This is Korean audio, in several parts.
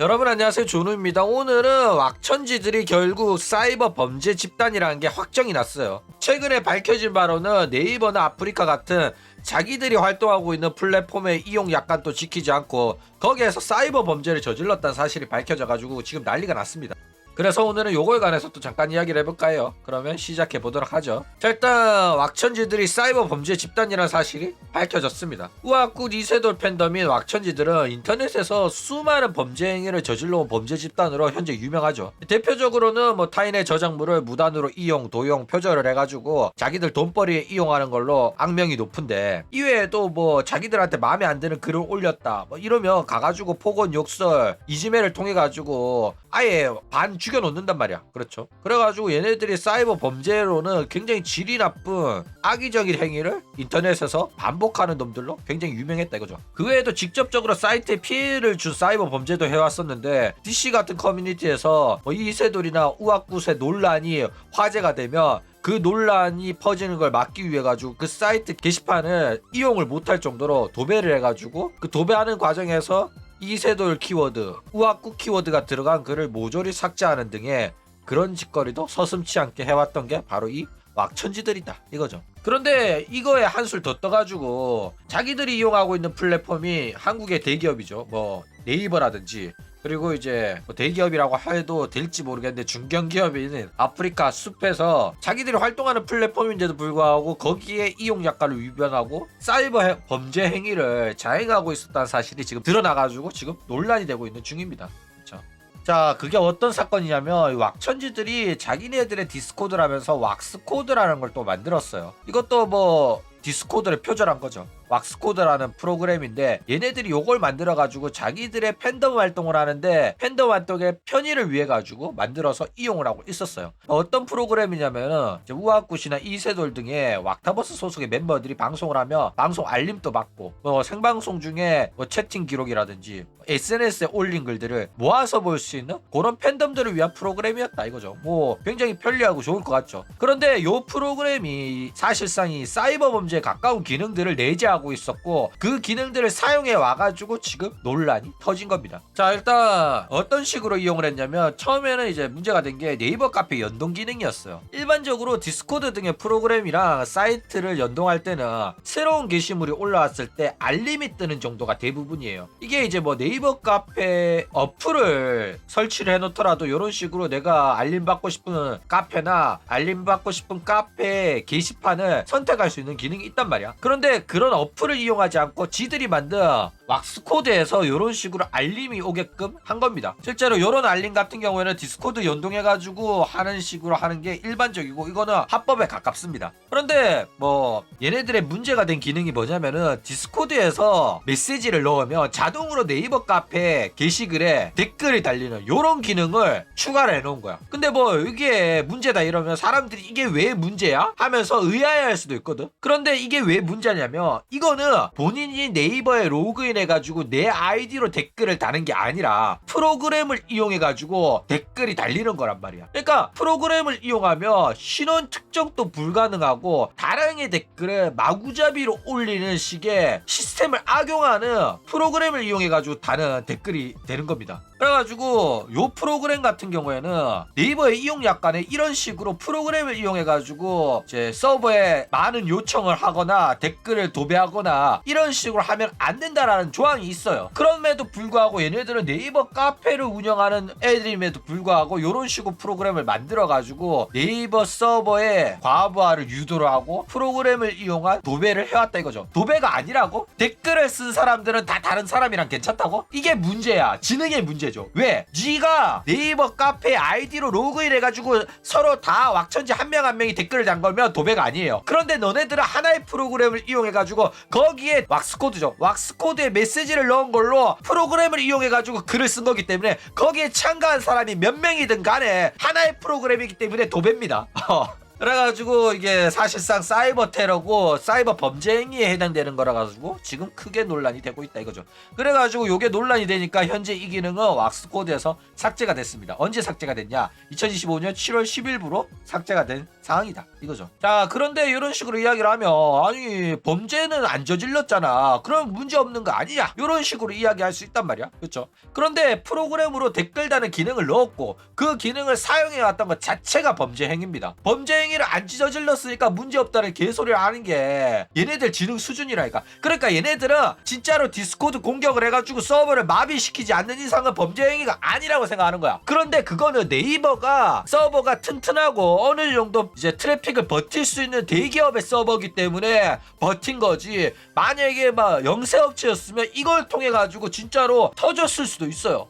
여러분 안녕하세요, 조누입니다. 오늘은 왁천지들이 결국 사이버 범죄 집단이라는 게 확정이 났어요. 최근에 밝혀진 바로는 네이버나 아프리카 같은 자기들이 활동하고 있는 플랫폼의 이용 약관도 지키지 않고 거기에서 사이버 범죄를 저질렀다는 사실이 밝혀져가지고 지금 난리가 났습니다. 그래서 오늘은 요거에 관해서 또 잠깐 이야기를 해볼까요? 그러면 시작해 보도록 하죠. 자, 일단 왁천지들이 사이버 범죄 집단이라는 사실이 밝혀졌습니다. 우아굿 이세돌 팬덤인 왁천지들은 인터넷에서 수많은 범죄 행위를 저질러온 범죄 집단으로 현재 유명하죠. 대표적으로는 타인의 저작물을 무단으로 이용, 도용, 표절을 해가지고 자기들 돈벌이에 이용하는 걸로 악명이 높은데, 이외에도 자기들한테 마음에 안 드는 글을 올렸다 이러면 가가지고 폭언, 욕설, 이지메를 통해 가지고 아예 반 죽여놓는단 말이야. 그렇죠. 그래가지고 얘네들이 사이버 범죄로는 굉장히 질이 나쁜 악의적인 행위를 인터넷에서 반복하는 놈들로 굉장히 유명했다 이거죠. 그 외에도 직접적으로 사이트에 피해를 준 사이버 범죄도 해왔었는데, DC 같은 커뮤니티에서 이세돌이나 우악굿의 논란이 화제가 되면 그 논란이 퍼지는 걸 막기 위해 가지고 그 사이트 게시판을 이용을 못할 정도로 도배를 해가지고 그 도배하는 과정에서 이세돌 키워드, 우악굿 키워드가 들어간 글을 모조리 삭제하는 등의 그런 짓거리도 서슴치 않게 해왔던 게 바로 이 왁천지들이다 이거죠. 그런데 이거에 한술 더 떠가지고 자기들이 이용하고 있는 플랫폼이 한국의 대기업이죠. 네이버라든지, 그리고 이제 대기업이라고 해도 될지 모르겠는데 중견기업인 아프리카 숲에서 자기들이 활동하는 플랫폼인데도 불구하고 거기에 이용 약관을 위반하고 사이버 범죄 행위를 자행하고 있었다는 사실이 지금 드러나가지고 지금 논란이 되고 있는 중입니다. 그렇죠? 자, 그게 어떤 사건이냐면 왁천지들이 자기네들의 디스코드라면서 왁스코드라는 걸 또 만들었어요. 이것도 디스코드를 표절한 거죠. 왁스코드라는 프로그램인데, 얘네들이 요걸 만들어가지고 자기들의 팬덤 활동을 하는데 팬덤 활동의 편의를 위해 가지고 만들어서 이용을 하고 있었어요. 어떤 프로그램이냐면은 우아굿이나 이세돌 등의 왁타버스 소속의 멤버들이 방송을 하면 방송 알림도 받고, 생방송 중에 채팅 기록이라든지 SNS에 올린 글들을 모아서 볼 수 있는 그런 팬덤들을 위한 프로그램이었다 이거죠. 굉장히 편리하고 좋을 것 같죠. 그런데 요 프로그램이 사실상 이 사이버 범죄에 가까운 기능들을 내재하고 있었고, 그 기능들을 사용해 와가지고 지금 논란이 터진 겁니다. 자, 일단 어떤 식으로 이용을 했냐면, 처음에는 이제 문제가 된 게 네이버 카페 연동 기능이었어요. 일반적으로 디스코드 등의 프로그램이랑 사이트를 연동할 때는 새로운 게시물이 올라왔을 때 알림이 뜨는 정도가 대부분이에요. 이게 이제 네이버 카페 어플을 설치를 해놓더라도 이런 식으로 내가 알림받고 싶은 카페나 알림받고 싶은 카페 게시판을 선택할 수 있는 기능이 있단 말이야. 그런데 그런 어플을 이용하지 않고 지들이 만든 왁스코드에서 이런 식으로 알림이 오게끔 한 겁니다. 실제로 이런 알림 같은 경우에는 디스코드 연동해가지고 하는 식으로 하는 게 일반적이고, 이거는 합법에 가깝습니다. 그런데 얘네들의 문제가 된 기능이 뭐냐면은, 디스코드에서 메시지를 넣으면 자동으로 네이버 카페 게시글에 댓글이 달리는 이런 기능을 추가를 해놓은 거야. 근데 이게 문제다 이러면 사람들이 이게 왜 문제야? 하면서 의아해할 수도 있거든. 그런데 이게 왜 문제냐면, 이거는 본인이 네이버에 로그인 해가지고 내 아이디로 댓글을 다는 게 아니라 프로그램을 이용해가지고 댓글이 달리는 거란 말이야. 그러니까 프로그램을 이용하면 신원 특정도 불가능하고 다량의 댓글을 마구잡이로 올리는 식의 시스템을 악용하는 프로그램을 이용해가지고 다는 댓글이 되는 겁니다. 그래가지고 요 프로그램 같은 경우에는 네이버의 이용 약관에 이런 식으로 프로그램을 이용해가지고 이제 서버에 많은 요청을 하거나 댓글을 도배하거나 이런 식으로 하면 안 된다라는 조항이 있어요. 그럼에도 불구하고 얘네들은 네이버 카페를 운영하는 애들임에도 불구하고 이런 식으로 프로그램을 만들어가지고 네이버 서버에 과부하를 유도를 하고 프로그램을 이용한 도배를 해왔다 이거죠. 도배가 아니라고? 댓글을 쓴 사람들은 다 다른 사람이랑 괜찮다고? 이게 문제야. 지능의 문제죠. 왜? 네가 네이버 카페 아이디로 로그인 해가지고 서로 다 왁천지 한 명 한 명이 댓글을 단 거면 도배가 아니에요. 그런데 너네들은 하나의 프로그램을 이용해가지고 거기에 왁스코드죠. 왁스코드에 메시지를 넣은 걸로 프로그램을 이용해가지고 글을 쓴 거기 때문에 거기에 참가한 사람이 몇 명이든 간에 하나의 프로그램이기 때문에 도배입니다. 그래가지고 이게 사실상 사이버 테러고 사이버 범죄 행위에 해당되는 거라 가지고 지금 크게 논란이 되고 있다 이거죠. 그래가지고 요게 논란이 되니까 현재 이 기능은 왁스코드에서 삭제가 됐습니다. 언제 삭제가 됐냐? 2025년 7월 10일부로 삭제가 된 상황이다 이거죠. 자, 그런데 이런 식으로 이야기를 하면 아니 범죄는 안 저질렀잖아, 그럼 문제 없는 거 아니냐, 이런 식으로 이야기할 수 있단 말이야. 그렇죠? 그런데 프로그램으로 댓글 다는 기능을 넣었고 그 기능을 사용해왔던 것 자체가 범죄 행위입니다. 범죄 행위를 안 저질렀으니까 문제 없다는 개소리를 하는 게 얘네들 지능 수준이라니까. 그러니까 얘네들은 진짜로 디스코드 공격을 해가지고 서버를 마비시키지 않는 이상은 범죄 행위가 아니라고 생각하는 거야. 그런데 그거는 네이버가 서버가 튼튼하고 어느 정도 이제 트래픽을 버틸 수 있는 대기업의 서버기 때문에 버틴 거지, 만약에 막 영세업체였으면 이걸 통해 가지고 진짜로 터졌을 수도 있어요.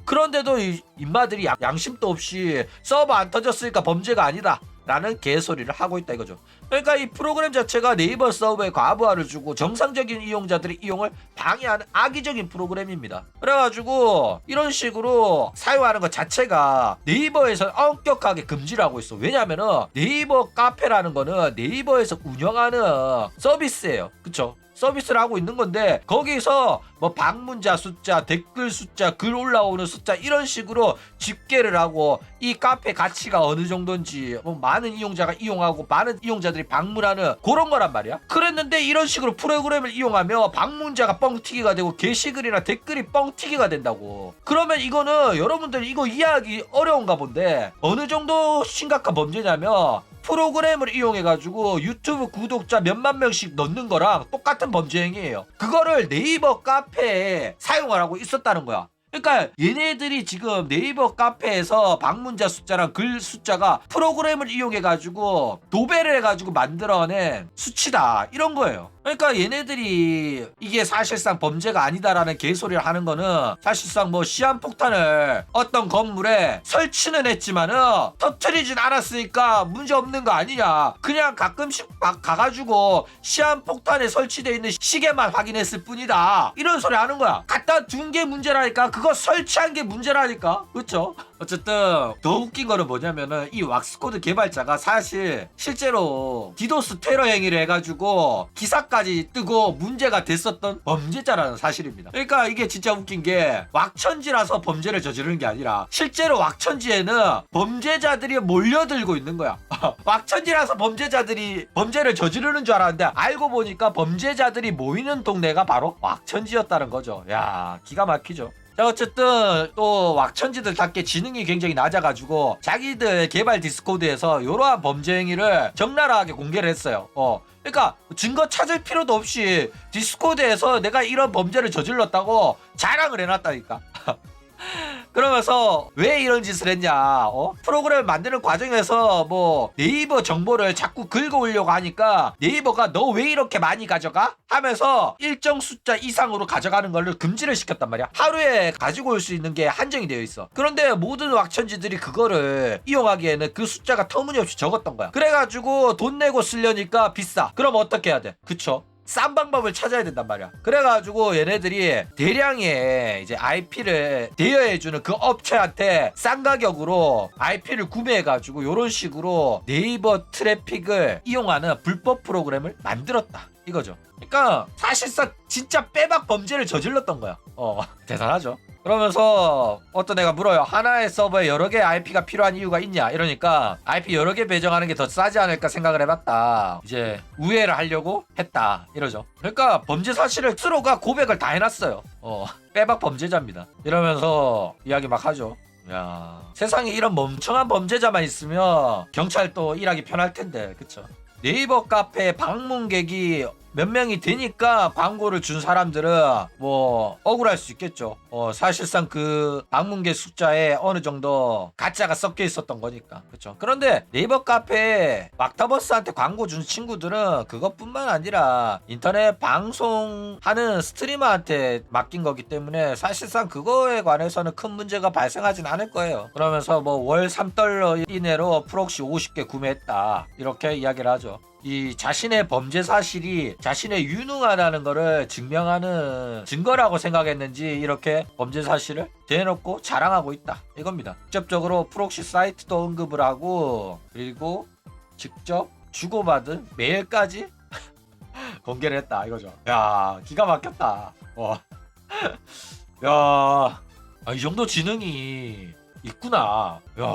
그런데도 이 인마들이 양심도 없이 서버 안 터졌으니까 범죄가 아니다 라는 개소리를 하고 있다 이거죠. 그러니까 이 프로그램 자체가 네이버 서버에 과부하를 주고 정상적인 이용자들의 이용을 방해하는 악의적인 프로그램입니다. 그래가지고 이런 식으로 사용하는 것 자체가 네이버에서 엄격하게 금지를 하고 있어. 왜냐면은 네이버 카페라는 거는 네이버에서 운영하는 서비스예요. 그쵸? 서비스를 하고 있는 건데 거기서 뭐 방문자 숫자, 댓글 숫자, 글 올라오는 숫자 이런 식으로 집계를 하고 이 카페 가치가 어느 정도인지 뭐 많은 이용자가 이용하고 많은 이용자들이 방문하는 그런 거란 말이야. 그랬는데 이런 식으로 프로그램을 이용하면 방문자가 뻥튀기가 되고 게시글이나 댓글이 뻥튀기가 된다고. 그러면 이거는 여러분들 이거 이해하기 어려운가 본데 어느 정도 심각한 범죄냐면 프로그램을 이용해가지고 유튜브 구독자 몇만 명씩 넣는 거랑 똑같은 범죄 행위예요. 그거를 네이버 카페에 사용하라고 있었다는 거야. 그러니까 얘네들이 지금 네이버 카페에서 방문자 숫자랑 글 숫자가 프로그램을 이용해가지고 도배를 해가지고 만들어낸 수치다 이런 거예요. 그러니까 얘네들이 이게 사실상 범죄가 아니다라는 개소리를 하는 거는 사실상 뭐 시한폭탄을 어떤 건물에 설치는 했지만은 터트리진 않았으니까 문제 없는 거 아니냐, 그냥 가끔씩 가가지고 시한폭탄에 설치되어 있는 시계만 확인했을 뿐이다 이런 소리 하는 거야. 갖다 둔 게 문제라니까, 그거 설치한 게 문제라니까. 그렇죠? 어쨌든 더 웃긴 거는 뭐냐면은 이 왁스코드 개발자가 사실 실제로 디도스 테러 행위를 해가지고 기사까지 뜨고 문제가 됐었던 범죄자라는 사실입니다. 그러니까 이게 진짜 웃긴 게 왁천지라서 범죄를 저지르는 게 아니라 실제로 왁천지에는 범죄자들이 몰려들고 있는 거야. 왁천지라서 범죄자들이 범죄를 저지르는 줄 알았는데 알고 보니까 범죄자들이 모이는 동네가 바로 왁천지였다는 거죠. 야, 기가 막히죠. 자, 어쨌든 또 왁천지들답게 지능이 굉장히 낮아가지고 자기들 개발 디스코드에서 이러한 범죄 행위를 적나라하게 공개를 했어요. 그러니까 증거 찾을 필요도 없이 디스코드에서 내가 이런 범죄를 저질렀다고 자랑을 해놨다니까. 그러면서 왜 이런 짓을 했냐, 프로그램을 만드는 과정에서 뭐 네이버 정보를 자꾸 긁어오려고 하니까 네이버가 너 왜 이렇게 많이 가져가? 하면서 일정 숫자 이상으로 가져가는 걸 금지를 시켰단 말이야. 하루에 가지고 올 수 있는 게 한정이 되어 있어. 그런데 모든 왁천지들이 그거를 이용하기에는 그 숫자가 터무니없이 적었던 거야. 그래가지고 돈 내고 쓰려니까 비싸. 그럼 어떻게 해야 돼? 그쵸? 싼 방법을 찾아야 된단 말이야. 그래가지고 얘네들이 대량의 이제 IP를 대여해주는 그 업체한테 싼 가격으로 IP를 구매해가지고 이런 식으로 네이버 트래픽을 이용하는 불법 프로그램을 만들었다 이거죠. 그러니까 사실상 진짜 빼박 범죄를 저질렀던 거야. 대단하죠. 그러면서 어떤 애가 물어요. 하나의 서버에 여러 개의 IP가 필요한 이유가 있냐 이러니까 IP 여러 개 배정하는 게 더 싸지 않을까 생각을 해봤다. 이제 우회를 하려고 했다 이러죠. 그러니까 범죄 사실을 스스로가 고백을 다 해놨어요. 빼박 범죄자입니다. 이러면서 이야기 막 하죠. 야, 세상에 이런 멍청한 범죄자만 있으면 경찰도 일하기 편할 텐데, 그쵸? 네이버 카페 방문객이 몇 명이 되니까 광고를 준 사람들은 뭐 억울할 수 있겠죠. 사실상 그 방문객 숫자에 어느 정도 가짜가 섞여 있었던 거니까. 그렇죠. 그런데 네이버 카페에 막타버스한테 광고 준 친구들은 그것뿐만 아니라 인터넷 방송하는 스트리머한테 맡긴 거기 때문에 사실상 그거에 관해서는 큰 문제가 발생하진 않을 거예요. 그러면서 뭐 월 $3 이내로 프록시 50개 구매했다 이렇게 이야기를 하죠. 이 자신의 범죄 사실이 자신의 유능하다는 거를 증명하는 증거라고 생각했는지 이렇게 범죄 사실을 대놓고 자랑하고 있다 이겁니다. 직접적으로 프록시 사이트도 언급을 하고, 그리고 직접 주고받은 메일까지 공개를 했다 이거죠. 야, 기가 막혔다. 야, 이 정도 지능이 있구나. 야,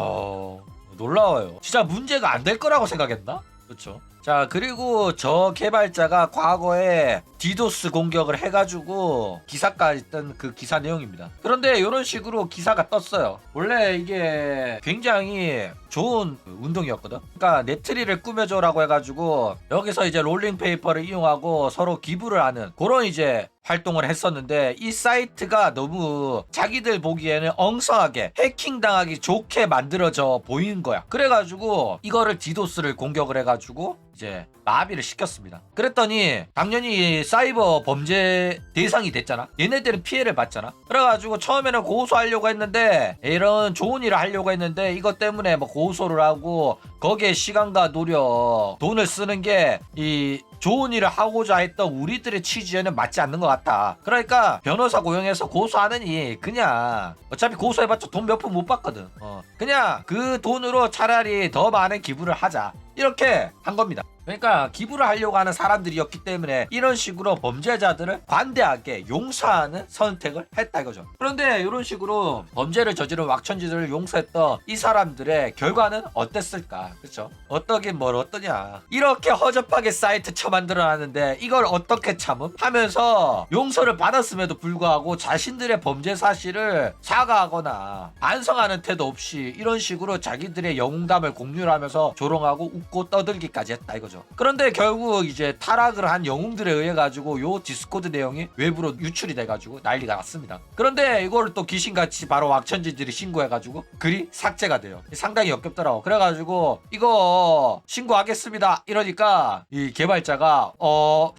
놀라워요. 진짜 문제가 안 될 거라고 생각했나? 그렇죠. 자, 그리고 저 개발자가 과거에 디도스 공격을 해가지고 기사까지 뜬 그 기사 내용입니다. 그런데 이런 식으로 기사가 떴어요. 원래 이게 굉장히 좋은 운동이었거든. 그러니까 내 트리를 꾸며줘라고 해가지고 여기서 이제 롤링 페이퍼를 이용하고 서로 기부를 하는 그런 이제 활동을 했었는데, 이 사이트가 너무 자기들 보기에는 엉성하게 해킹당하기 좋게 만들어져 보이는 거야. 그래가지고 이거를 디도스를 공격을 해가지고 이제 마비를 시켰습니다. 그랬더니 당연히 사이버 범죄 대상이 됐잖아. 얘네들은 피해를 봤잖아. 그래가지고 처음에는 고소하려고 했는데, 이런 좋은 일을 하려고 했는데 이것 때문에 뭐 고소를 하고 거기에 시간과 노력, 돈을 쓰는 게 이 좋은 일을 하고자 했던 우리들의 취지에는 맞지 않는 것 같아. 그러니까 변호사 고용해서 고소하느니 그냥 어차피 고소해봤자 돈 몇 푼 못 받거든. 그냥 그 돈으로 차라리 더 많은 기부를 하자, 이렇게 한 겁니다. 그러니까 기부를 하려고 하는 사람들이었기 때문에 이런 식으로 범죄자들을 관대하게 용서하는 선택을 했다 이거죠. 그런데 이런 식으로 범죄를 저지른 왁천지들을 용서했던 이 사람들의 결과는 어땠을까? 그렇죠? 어떠긴 뭘 어떠냐. 이렇게 허접하게 사이트 만들어놨는데 이걸 어떻게 참음? 하면서 용서를 받았음에도 불구하고 자신들의 범죄 사실을 사과하거나 반성하는 태도 없이 이런 식으로 자기들의 영웅담을 공유를 하면서 조롱하고 웃고 떠들기까지 했다 이거죠. 그런데 결국 이제 타락을 한 영웅들에 의해 가지고 요 디스코드 내용이 외부로 유출이 돼가지고 난리가 났습니다. 그런데 이걸 또 귀신같이 바로 왁천지들이 신고해가지고 글이 삭제가 돼요. 상당히 역겹더라고. 그래가지고 이거 신고하겠습니다 이러니까 이 개발자가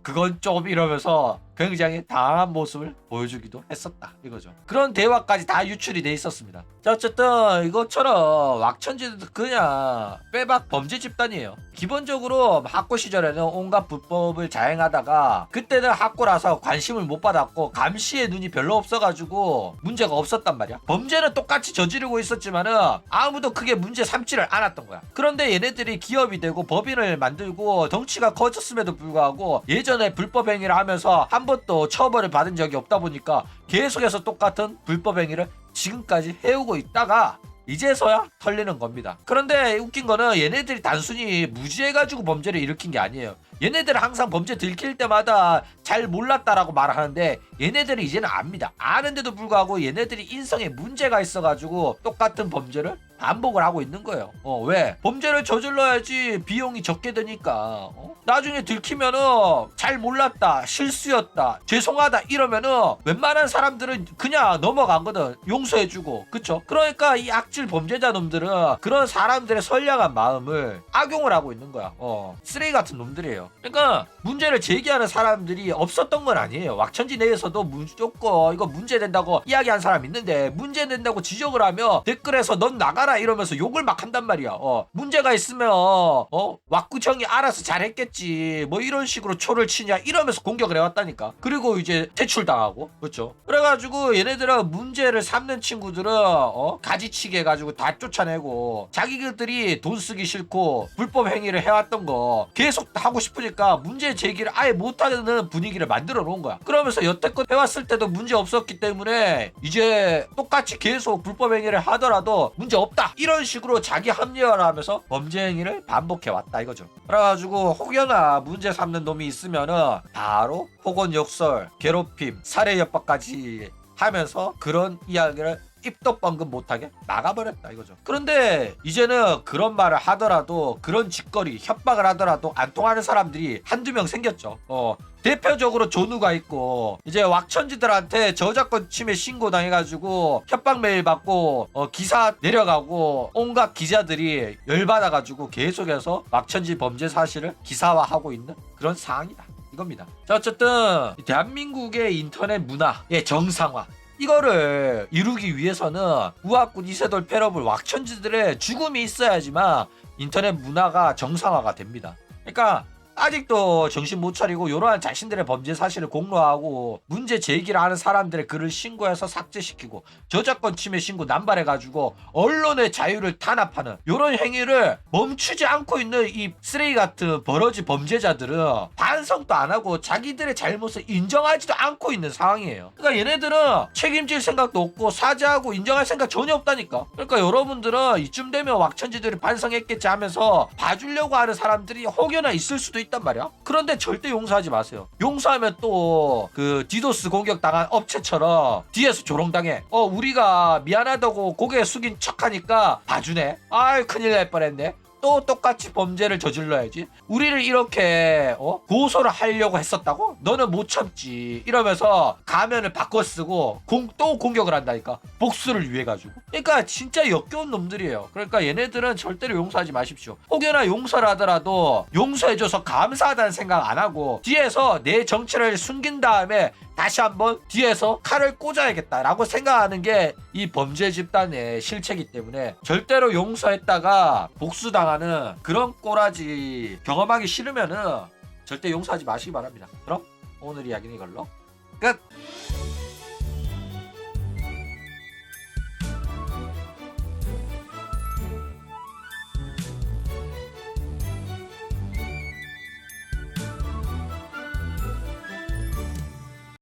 그건 좀 이러면서 굉장히 당한 모습을 보여주기도 했었다 이거죠. 그런 대화까지 다 유출이 돼 있었습니다. 자, 어쨌든 이것처럼 왁천지도 그냥 빼박 범죄 집단이에요. 기본적으로 학고 시절에는 온갖 불법을 자행하다가 그때는 학고라서 관심을 못 받았고 감시의 눈이 별로 없어가지고 문제가 없었단 말이야. 범죄는 똑같이 저지르고 있었지만은 아무도 크게 문제 삼지를 않았던 거야. 그런데 얘네들이 기업이 되고 법인을 만들고 덩치가 커졌음에도 불구하고 예전에 불법 행위를 하면서 한 번도 처벌을 받은 적이 없다 보니까 계속해서 똑같은 불법 행위를 지금까지 해오고 있다가 이제서야 털리는 겁니다. 그런데 웃긴 거는 얘네들이 단순히 무지해가지고 범죄를 일으킨 게 아니에요. 얘네들은 항상 범죄 들킬 때마다 잘 몰랐다라고 말하는데 얘네들은 이제는 압니다. 아는데도 불구하고 얘네들이 인성에 문제가 있어가지고 똑같은 범죄를 반복을 하고 있는 거예요. 왜? 범죄를 저질러야지 비용이 적게 드니까. 나중에 들키면은 잘 몰랐다, 실수였다, 죄송하다 이러면은 웬만한 사람들은 그냥 넘어가거든. 용서해주고. 그쵸? 그러니까 이 악질 범죄자 놈들은 그런 사람들의 선량한 마음을 악용을 하고 있는 거야. 쓰레기 같은 놈들이에요. 그러니까 문제를 제기하는 사람들이 없었던 건 아니에요. 왁천지 내에서도 무조건 이거 문제된다고 이야기한 사람 있는데, 문제된다고 지적을 하면 댓글에서 넌 나가라 이러면서 욕을 막 한단 말이야. 문제가 있으면 왁구청이 알아서 잘했겠지 뭐 이런 식으로 초를 치냐 이러면서 공격을 해왔다니까. 그리고 이제 퇴출당하고. 그렇죠? 그래가지고 얘네들은 문제를 삼는 친구들은 가지치기 해가지고 다 쫓아내고, 자기들이 돈 쓰기 싫고 불법 행위를 해왔던 거 계속 하고 싶으니까 문제 제기를 아예 못하는 분위기를 만들어 놓은 거야. 그러면서 여태껏 해왔을 때도 문제 없었기 때문에 이제 똑같이 계속 불법 행위를 하더라도 문제 없다 이런 식으로 자기 합리화를 하면서 범죄 행위를 반복해 왔다 이거죠. 그래가지고 혹여나 문제 삼는 놈이 있으면은 바로 폭언, 욕설, 괴롭힘, 살해 협박까지 하면서 그런 이야기를 입도 뻥긋 못하게 막아버렸다 이거죠. 그런데 이제는 그런 말을 하더라도, 그런 짓거리 협박을 하더라도 안 통하는 사람들이 한두 명 생겼죠. 대표적으로 조누가 있고, 이제 왁천지들한테 저작권 침해 신고 당해가지고 협박 메일 받고 기사 내려가고 온갖 기자들이 열받아가지고 계속해서 왁천지 범죄 사실을 기사화하고 있는 그런 상황이다 이겁니다. 자, 어쨌든 대한민국의 인터넷 문화의 정상화, 이거를 이루기 위해서는 우악군 이세돌 패러블 왁천지들의 죽음이 있어야지만 인터넷 문화가 정상화가 됩니다. 그러니까 아직도 정신 못 차리고 이러한 자신들의 범죄 사실을 공로하고 문제 제기를 하는 사람들의 글을 신고해서 삭제시키고 저작권 침해 신고 남발해가지고 언론의 자유를 탄압하는 이런 행위를 멈추지 않고 있는 이 쓰레기 같은 버러지 범죄자들은 반성도 안 하고 자기들의 잘못을 인정하지도 않고 있는 상황이에요. 그러니까 얘네들은 책임질 생각도 없고 사죄하고 인정할 생각 전혀 없다니까. 그러니까 여러분들은 이쯤 되면 왁천지들이 반성했겠지 하면서 봐주려고 하는 사람들이 혹여나 있을 수도 있단 말이야. 그런데 절대 용서하지 마세요. 용서하면 또 그 디도스 공격 당한 업체처럼 뒤에서 조롱당해. 우리가 미안하다고 고개 숙인 척하니까 봐주네. 아이 큰일 날 뻔했네. 또 똑같이 범죄를 저질러야지. 우리를 이렇게 고소를 하려고 했었다고? 너는 못 참지. 이러면서 가면을 바꿔 쓰고 또 공격을 한다니까. 복수를 위해 가지고. 그러니까 진짜 역겨운 놈들이에요. 그러니까 얘네들은 절대로 용서하지 마십시오. 혹여나 용서를 하더라도 용서해줘서 감사하다는 생각 안 하고 뒤에서 내 정체를 숨긴 다음에 다시 한번 뒤에서 칼을 꽂아야겠다라고 생각하는 게 이 범죄 집단의 실체이기 때문에 절대로 용서했다가 복수당하는 그런 꼬라지 경험하기 싫으면은 절대 용서하지 마시기 바랍니다. 그럼 오늘 이야기는 이걸로 끝!